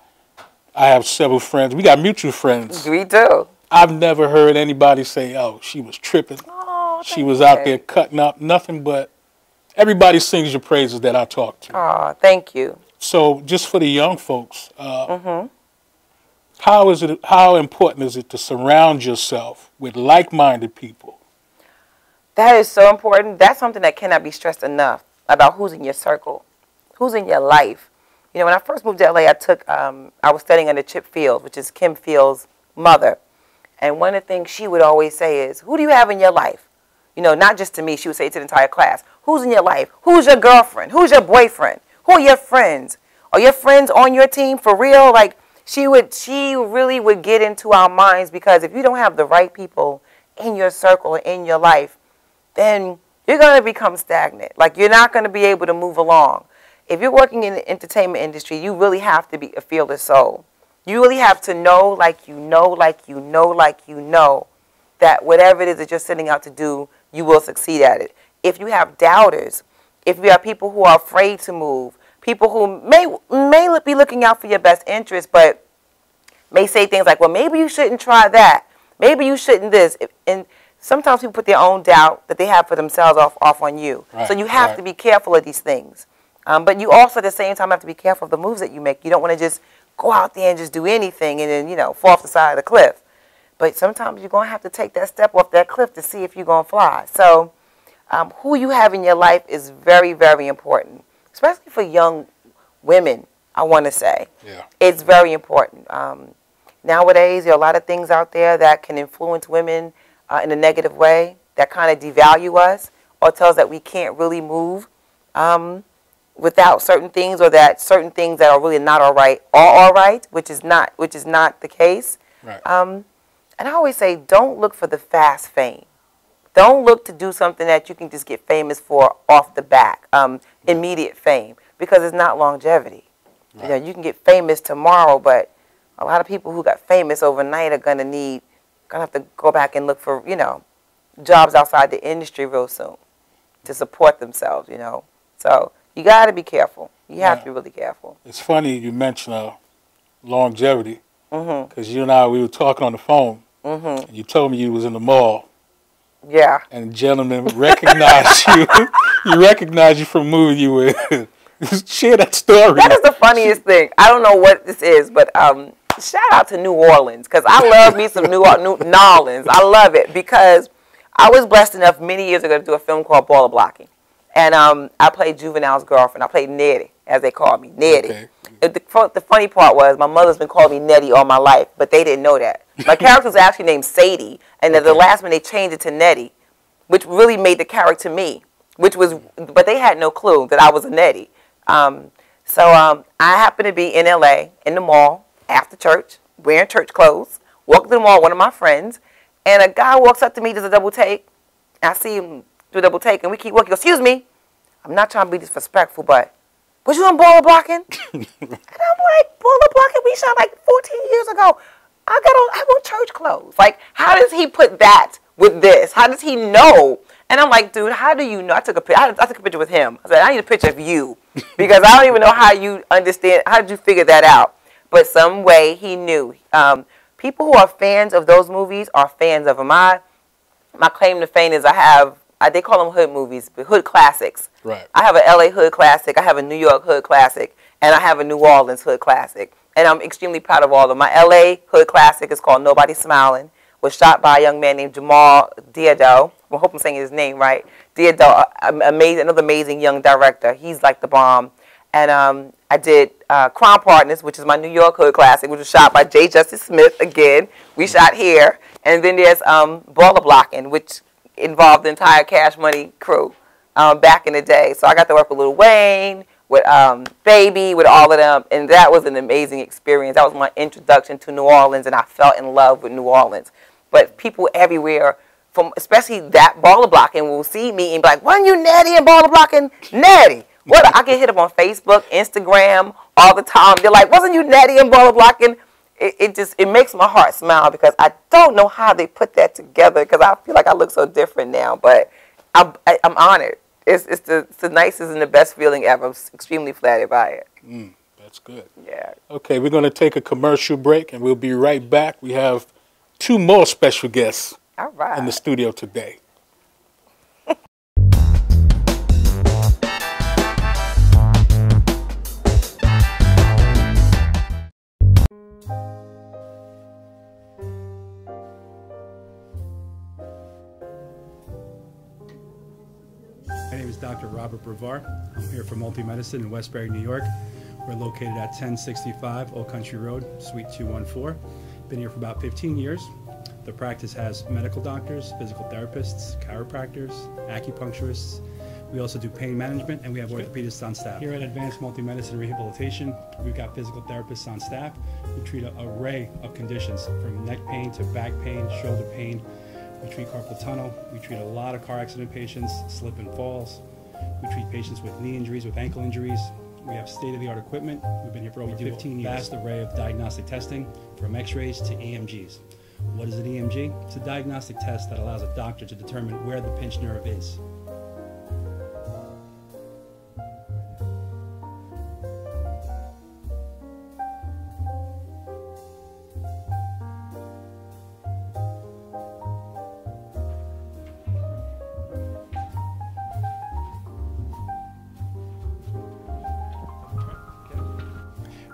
B: I have several friends. We got mutual friends.
C: We do.
B: I've never heard anybody say, "Oh, she was tripping.
C: Oh,
B: she was out there cutting up." Nothing but everybody sings your praises that I talk to.
C: Oh, thank you.
B: So, just for the young folks, how important is it to surround yourself with like-minded people?
C: That is so important. That's something that cannot be stressed enough about who's in your circle, who's in your life. You know, when I first moved to LA, I was studying under Chip Fields, which is Kim Fields' mother. And one of the things she would always say is, who do you have in your life? You know, not just to me, she would say it to the entire class. Who's in your life? Who's your girlfriend? Who's your boyfriend? Who are your friends? Are your friends on your team for real? Like, she really would get into our minds, because if you don't have the right people in your circle or in your life, then you're going to become stagnant. Like, you're not going to be able to move along. If you're working in the entertainment industry, you really have to be a fearless soul. You really have to know, like you know, like you know, like you know, that whatever it is that you're setting out to do, you will succeed at it. If you have doubters, if you have people who are afraid to move, people who may be looking out for your best interest, but may say things like, well, maybe you shouldn't try that. Maybe you shouldn't this. And sometimes people put their own doubt that they have for themselves off on you. Right, so you have to be careful of these things. But you also, at the same time, have to be careful of the moves that you make. You don't want to just go out there and just do anything and then, you know, fall off the side of the cliff. But sometimes you're going to have to take that step off that cliff to see if you're going to fly. So who you have in your life is very, very important, especially for young women, I want to say. Yeah. It's very important. Nowadays, there are a lot of things out there that can influence women in a negative way, that kind of devalue us or tell us that we can't really move without certain things, or that certain things that are really not all right are all right, which is not the case. Right. And I always say, don't look for the fast fame. Don't look to do something that you can just get famous for off the back, immediate fame, because it's not longevity. Right. You know, you can get famous tomorrow, but a lot of people who got famous overnight are gonna have to go back and look for, you know, jobs outside the industry real soon to support themselves, you know. So you got to be careful. You have to be really careful.
B: It's funny you mentioned longevity, because you and I, we were talking on the phone, and you told me you was in the mall. Yeah. And a gentleman recognized you. He recognized you from a movie you were in. Share that story.
C: That is the funniest thing. I don't know what this is, but shout out to New Orleans, because I love me some New Orleans. I love it, because I was blessed enough many years ago to do a film called Baller Blocking. And I played Juvenile's girlfriend. I played Nettie, as they called me, Nettie. Okay. The funny part was my mother's been calling me Nettie all my life, but they didn't know that. My character was actually named Sadie, and at the last minute they changed it to Nettie, which really made the character me, but they had no clue that I was a Nettie. So I happened to be in LA, in the mall, after church, wearing church clothes, walking to the mall with one of my friends, and a guy walks up to me, does a double take. I see him do a double take, and we keep walking. He goes, excuse me, I'm not trying to be disrespectful, but was you on Baller Blocking? And I'm like, Baller Blocking? We shot like 14 years ago. I have on church clothes. Like, how does he put that with this? How does he know? And I'm like, dude, how do you know? I took a picture with him. I said, I need a picture of you, because I don't even know how you understand. How did you figure that out? But some way he knew. people who are fans of those movies are fans of them. My claim to fame is they call them hood movies, but hood classics.
B: Right.
C: I have an LA hood classic, I have a New York hood classic, and I have a New Orleans hood classic. And I'm extremely proud of all of them. My LA hood classic is called Nobody Smiling. Was shot by a young man named Jamal Diado. I hope I'm saying his name right. Diado, another amazing young director. He's like the bomb. And I did Crime Partners, which is my New York hood classic, which was shot by J. Justice Smith again. We shot here. And then there's Baller Blocking, which involved the entire Cash Money crew back in the day. So I got to work with Lil Wayne, with Baby, with all of them, and that was an amazing experience. That was my introduction to New Orleans, and I fell in love with New Orleans. But people everywhere, from especially that Baller Blocking, will see me and be like, "Wasn't you Natty and Baller Blocking?" Natty. What? I get hit up on Facebook, Instagram all the time. They're like, "Wasn't you Natty and Baller Blocking?" It makes my heart smile because I don't know how they put that together because I feel like I look so different now. But I'm honored. It's the nicest and the best feeling ever. I'm extremely flattered by it.
B: That's good.
C: Yeah.
B: Okay, we're going to take a commercial break, and we'll be right back. We have 2 more special guests in the studio today.
O: My name is Dr. Robert Brevard. I'm here for Multi-Medicine in Westbury, New York. We're located at 1065 Old Country Road, Suite 214. Been here for about 15 years. The practice has medical doctors, physical therapists, chiropractors, acupuncturists. We also do pain management, and we have orthopedists on staff. Here at Advanced Multi-Medicine Rehabilitation, we've got physical therapists on staff who treat an array of conditions, from neck pain to back pain, shoulder pain. We treat carpal tunnel. We treat a lot of car accident patients, slip and falls. We treat patients with knee injuries, with ankle injuries. We have state-of-the-art equipment. We've been here for over 15 years. Vast array of diagnostic testing, from x-rays to EMGs. What is an EMG? It's a diagnostic test that allows a doctor to determine where the pinched nerve is.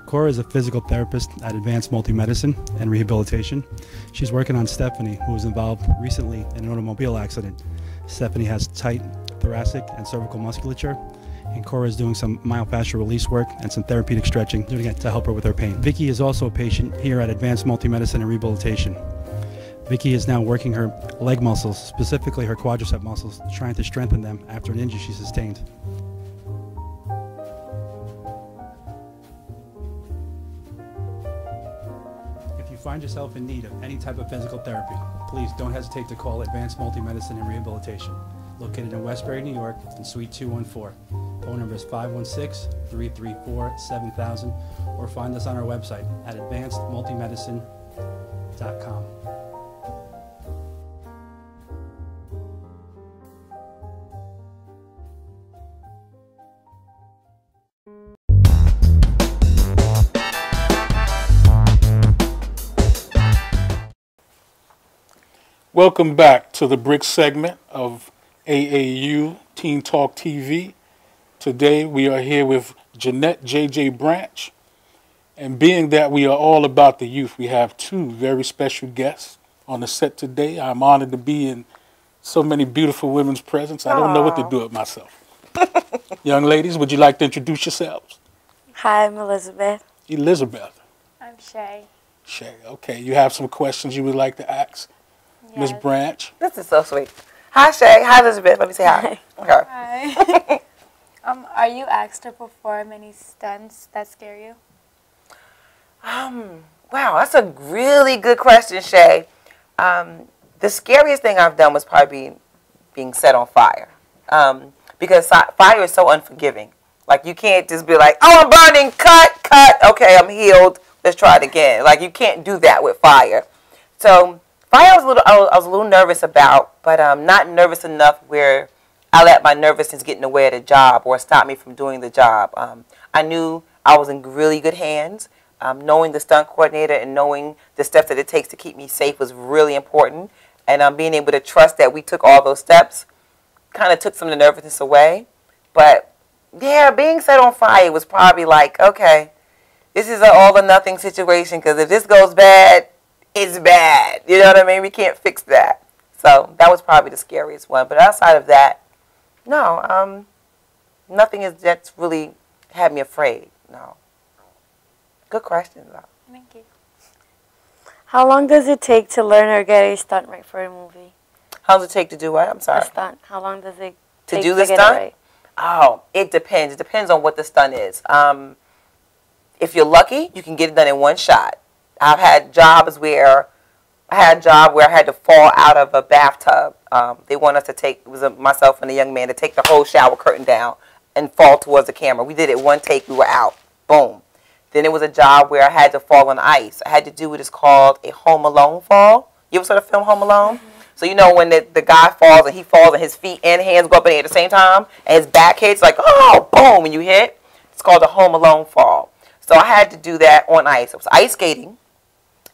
O: Cora is a physical therapist at Advanced Multi-Medicine and Rehabilitation. She's working on Stephanie, who was involved recently in an automobile accident. Stephanie has tight thoracic and cervical musculature, and Cora is doing some myofascial release work and some therapeutic stretching, doing it to help her with her pain. Vicky is also a patient here at Advanced Multi-Medicine and Rehabilitation. Vicky is now working her leg muscles, specifically her quadricep muscles, trying to strengthen them after an injury she sustained. If you find yourself in need of any type of physical therapy, please don't hesitate to call Advanced Multi-Medicine and Rehabilitation, located in Westbury, New York, in Suite 214. Phone number is 516-334-7000, or find us on our website at advancedmultimedicine.com.
B: Welcome back to the BRIC segment of AAU Teen Talk TV. Today we are here with Jeanette J.J. Branch. And being that we are all about the youth, we have 2 very special guests on the set today. I'm honored to be in so many beautiful women's presence. I don't know what to do with myself. Young ladies, would you like to introduce yourselves?
P: Hi, I'm Elizabeth.
B: Elizabeth.
P: I'm Shay.
B: Shay, okay. You have some questions you would like to ask Ms. Branch?
C: This is so sweet. Hi, Shay. Hi, Elizabeth. Let me say hi. Okay.
P: Hi. Are you asked to perform any stunts that scare you?
C: Wow, that's a really good question, Shay. The scariest thing I've done was probably being set on fire. Because fire is so unforgiving. Like, you can't just be like, oh, I'm burning, cut, okay, I'm healed, let's try it again. Like, you can't do that with fire. So, fire I was a little nervous about, but not nervous enough where I let my nervousness get in the way of the job or stop me from doing the job. I knew I was in really good hands. Knowing the stunt coordinator and knowing the steps that it takes to keep me safe was really important. And being able to trust that we took all those steps kind of took some of the nervousness away. But, yeah, being set on fire was probably like, okay, this is an all or nothing situation because if this goes bad, it's bad. You know what I mean? We can't fix that. So that was probably the scariest one. But outside of that, no, nothing that's really had me afraid, no. Good question, though.
P: Thank you.
Q: How long does it take to learn or get a stunt right for a movie?
C: How does it take to do what? I'm sorry.
Q: A stunt. How long does it take
C: to do the
Q: get
C: stunt?
Q: it right?
C: Oh, it depends. It depends on what the stunt is. If you're lucky, you can get it done in one shot. I've had jobs where I had to fall out of a bathtub. They want us to take, it was myself and a young man, to take the whole shower curtain down and fall towards the camera. We did it one take, we were out. Boom. Then it was a job where I had to fall on ice. I had to do what is called a Home Alone fall. You ever saw the film Home Alone? Mm-hmm. So you know when the guy falls and he falls and his feet and hands go up in the air at the same time and his back hits like, oh, boom, when you hit. It's called a Home Alone fall. So I had to do that on ice. It was ice skating.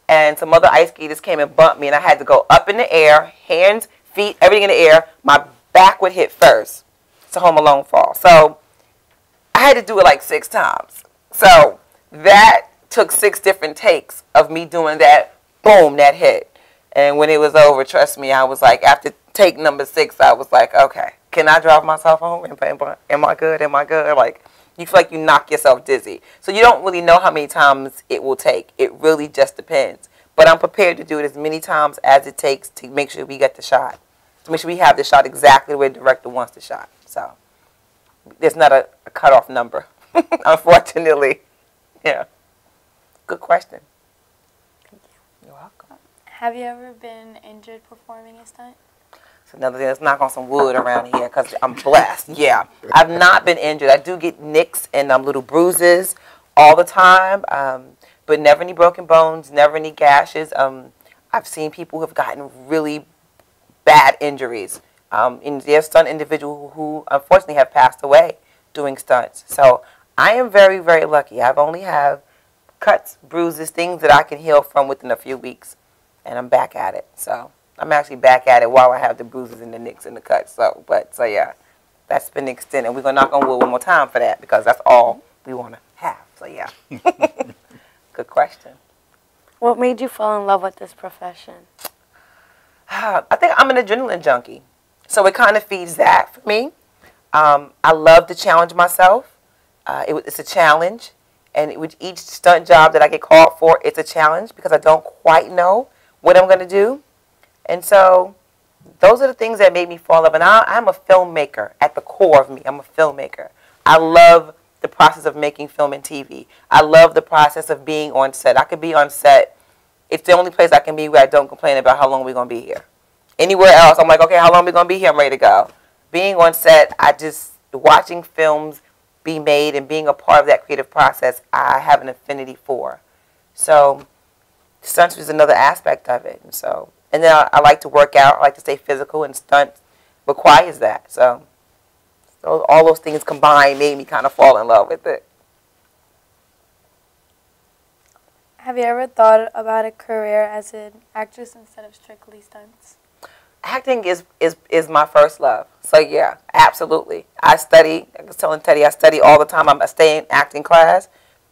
C: And some other ice skaters came and bumped me and I had to go up in the air, hands, feet, everything in the air. My back would hit first. It's a Home Alone fall. So I had to do it like 6 times. So that took 6 different takes of me doing that, boom, that hit. And when it was over, trust me, I was like, after take number 6, I was like, okay, can I drive myself home? Am I good? Am I good? Like, you feel like you knock yourself dizzy. So you don't really know how many times it will take. It really just depends. But I'm prepared to do it as many times as it takes to make sure we get the shot. To make sure we have the shot exactly the way the director wants the shot. So there's not a cutoff number, unfortunately. Yeah. Good question. Thank you. You're welcome.
P: Have you ever been injured performing a stunt?
C: It's another thing. Let's knock on some wood around here because I'm blessed. Yeah. I've not been injured. I do get nicks and little bruises all the time, but never any broken bones, never any gashes. I've seen people who have gotten really bad injuries. And there's stunt individuals who unfortunately have passed away doing stunts. So I am very, very lucky. I've only have cuts, bruises, things that I can heal from within a few weeks, and I'm back at it. So I'm actually back at it while I have the bruises and the nicks and the cuts. So yeah, that's been extended. We're gonna knock on wood one more time for that because that's all we want to have. So yeah, good question.
Q: What made you fall in love with this profession?
C: I think I'm an adrenaline junkie, so it kind of feeds that for me. I love to challenge myself. It's a challenge, and with each stunt job that I get called for, it's a challenge because I don't quite know what I'm going to do. And so those are the things that made me fall in love. And I'm a filmmaker at the core of me. I'm a filmmaker. I love the process of making film and TV. I love the process of being on set. I could be on set. It's the only place I can be where I don't complain about how long we're going to be here. Anywhere else, I'm like, okay, how long are we going to be here? I'm ready to go. Being on set, watching films be made and being a part of that creative process, I have an affinity for. So stunts was another aspect of it. And then I like to work out. I like to stay physical, and stunt requires that. So all those things combined made me kind of fall in love with it.
P: Have you ever thought about a career as an actress instead of strictly stunts?
C: Acting is my first love. So yeah, absolutely. I was telling Teddy, I study all the time. I stay in acting class.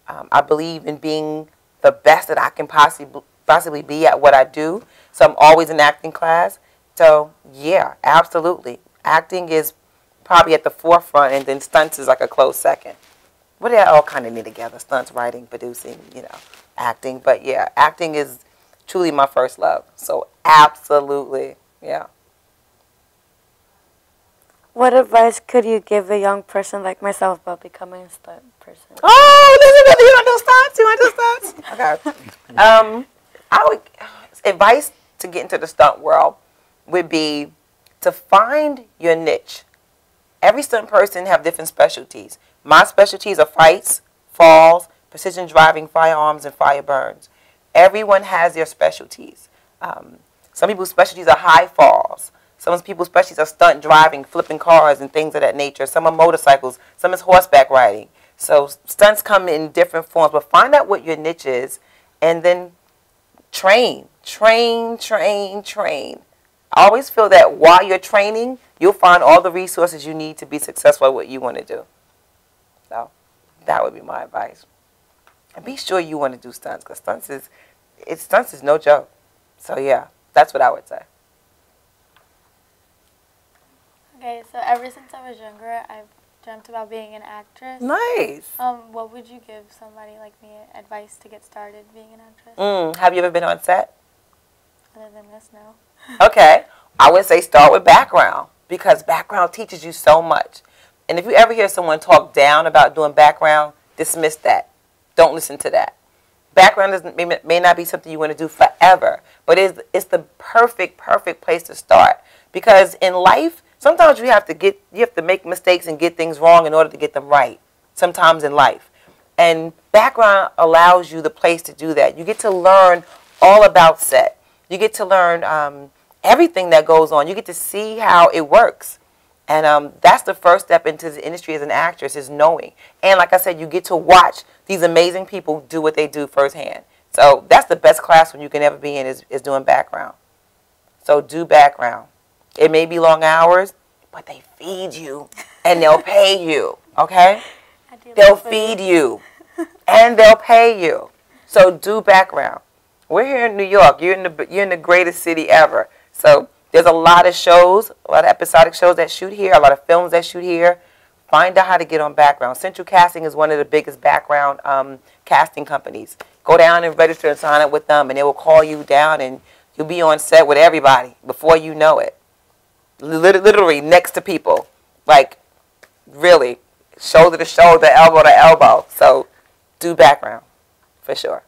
C: I believe in being the best that I can possibly be at what I do. So I'm always in acting class. So yeah, absolutely. Acting is probably at the forefront, and then stunts is like a close second. But they all kind of knit together: stunts, writing, producing, acting. But yeah, acting is truly my first love. So absolutely. Yeah.
Q: What advice could you give a young person like myself about becoming a stunt person?
C: Oh, you want to do stunts? Okay. Advice to get into the stunt world would be to find your niche. Every stunt person have different specialties. My specialties are fights, falls, precision driving, firearms, and fire burns. Everyone has their specialties. Some people's specialties are high falls. Some people's specialties are stunt driving, flipping cars, and things of that nature. Some are motorcycles. Some is horseback riding. So stunts come in different forms, but find out what your niche is and then train. I always feel that while you're training, you'll find all the resources you need to be successful at what you want to do. So that would be my advice. And be sure you want to do stunts, because stunts is no joke. So yeah, that's what I would say.
P: Okay, so ever since I was younger, I've dreamt about being an actress.
C: Nice.
P: What would you give somebody like me advice to get started being an actress?
C: Have you ever been on set?
P: Other than this, no.
C: Okay. I would say start with background, because background teaches you so much. And if you ever hear someone talk down about doing background, dismiss that. Don't listen to that. Background may not be something you want to do forever, but it's the perfect place to start. Because in life, sometimes you have to make mistakes and get things wrong in order to get them right. Sometimes in life. And background allows you the place to do that. You get to learn all about set. You get to learn everything that goes on. You get to see how it works. And that's the first step into the industry as an actress, is knowing. And like I said, you get to watch these amazing people do what they do firsthand. So that's the best classroom you can ever be in, is doing background. So do background. It may be long hours, but they feed you and they'll pay you, okay? They'll feed you and they'll pay you. So do background. We're here in New York. You're in the greatest city ever. So there's a lot of shows, a lot of episodic shows that shoot here, a lot of films that shoot here. Find out how to get on background. Central Casting is one of the biggest background casting companies. Go down and register and sign up with them, and they will call you down, and you'll be on set with everybody before you know it. Literally next to people. Like, really, shoulder to shoulder, elbow to elbow. So do background, for sure.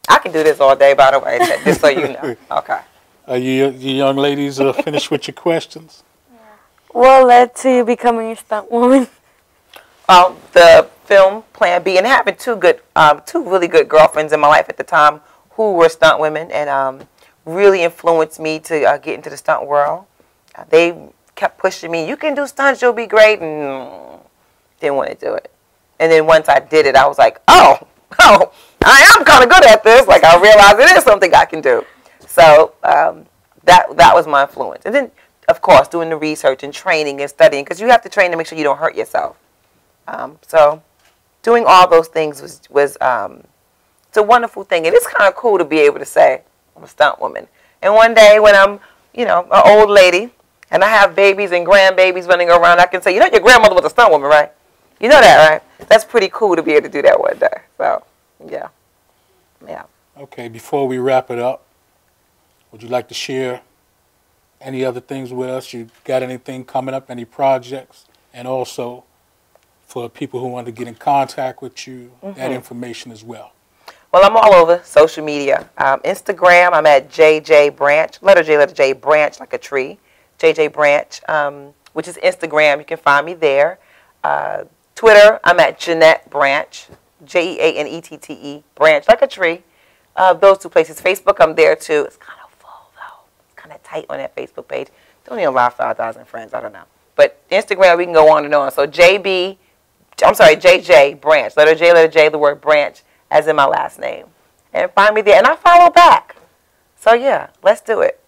C: I can do this all day, by the way, just so you know. Okay.
B: Are you young ladies finished with your questions?
Q: What led to you becoming a stunt woman?
C: The film Plan B, and having two really good girlfriends in my life at the time who were stunt women, and really influenced me to get into the stunt world. They kept pushing me, you can do stunts, you'll be great, and didn't want to do it. And then once I did it, I was like, oh, I am kind of good at this. Like, I realized it is something I can do. So that was my influence. And then, of course, doing the research and training and studying, because you have to train to make sure you don't hurt yourself. So doing all those things was it's a wonderful thing. And it's kind of cool to be able to say, I'm a stunt woman. And one day when I'm, an old lady, and I have babies and grandbabies running around, I can say, your grandmother was a stunt woman, right? You know that, right? That's pretty cool to be able to do that one day. So, yeah.
B: Okay, before we wrap it up, would you like to share any other things with us? You got anything coming up, any projects? And also, for people who want to get in contact with you, that information as well.
C: Well, I'm all over social media. Instagram, I'm at JJ Branch, letter J, Branch, like a tree. JJ Branch, which is Instagram. You can find me there. Twitter, I'm at Jeanette Branch, Jeannette, Branch, like a tree. Those two places. Facebook, I'm there too. It's kind of full though. It's kind of tight on that Facebook page. Don't even allow 5,000 friends. I don't know. But Instagram, we can go on and on. So JJ Branch, letter J, the word Branch, as in my last name. And find me there. And I follow back. So yeah, let's do it.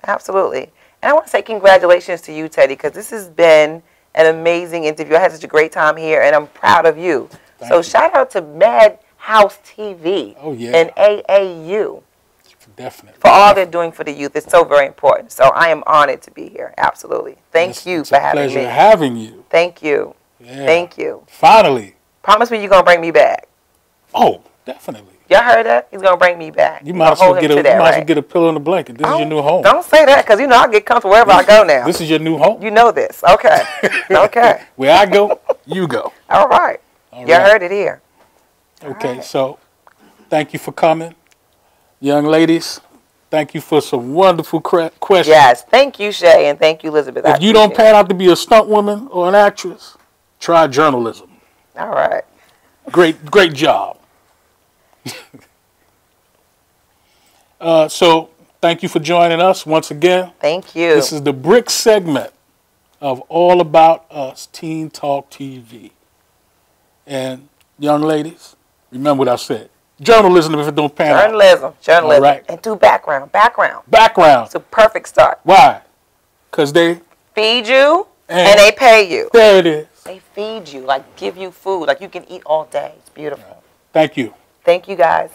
C: Absolutely. And I want to say congratulations to you, Teddy, because this has been an amazing interview. I had such a great time here, and I'm proud of you. Thank you. Shout out to Madhouse TV and AAU.
B: Definitely.
C: For all they're doing for the youth. It's so very important. So I am honored to be here. Absolutely. Thank you for having me.
B: It's a pleasure having you.
C: Thank you.
B: Yeah.
C: Thank you.
B: Finally.
C: Promise me you're going to bring me back.
B: Oh, definitely.
C: Y'all heard that? He's going to bring me back.
B: You might as well get a pillow and a blanket. This is your new home.
C: Don't say that, because I get comfortable wherever I go now.
B: This is your new home.
C: You know this. Okay. Okay.
B: Where I go, you go.
C: All right. Y'all heard it here.
B: Okay, so thank you for coming. Young ladies, thank you for some wonderful questions.
C: Yes, thank you, Shay, and thank you, Elizabeth.
B: If you don't pan out to be a stunt woman or an actress, try journalism.
C: All right.
B: Great job. So thank you for joining us once again.
C: Thank you.
B: This is the Brick segment of All About Us Teen Talk TV. And young ladies, remember what I said. Journalism, if it don't pan out.
C: Journalism.
B: All right.
C: And do background.
B: Background.
C: It's a perfect start.
B: Why? Because they
C: feed you and they pay you.
B: There it is.
C: They feed you, like give you food, like you can eat all day. It's beautiful.
B: Thank you.
C: Thank you guys.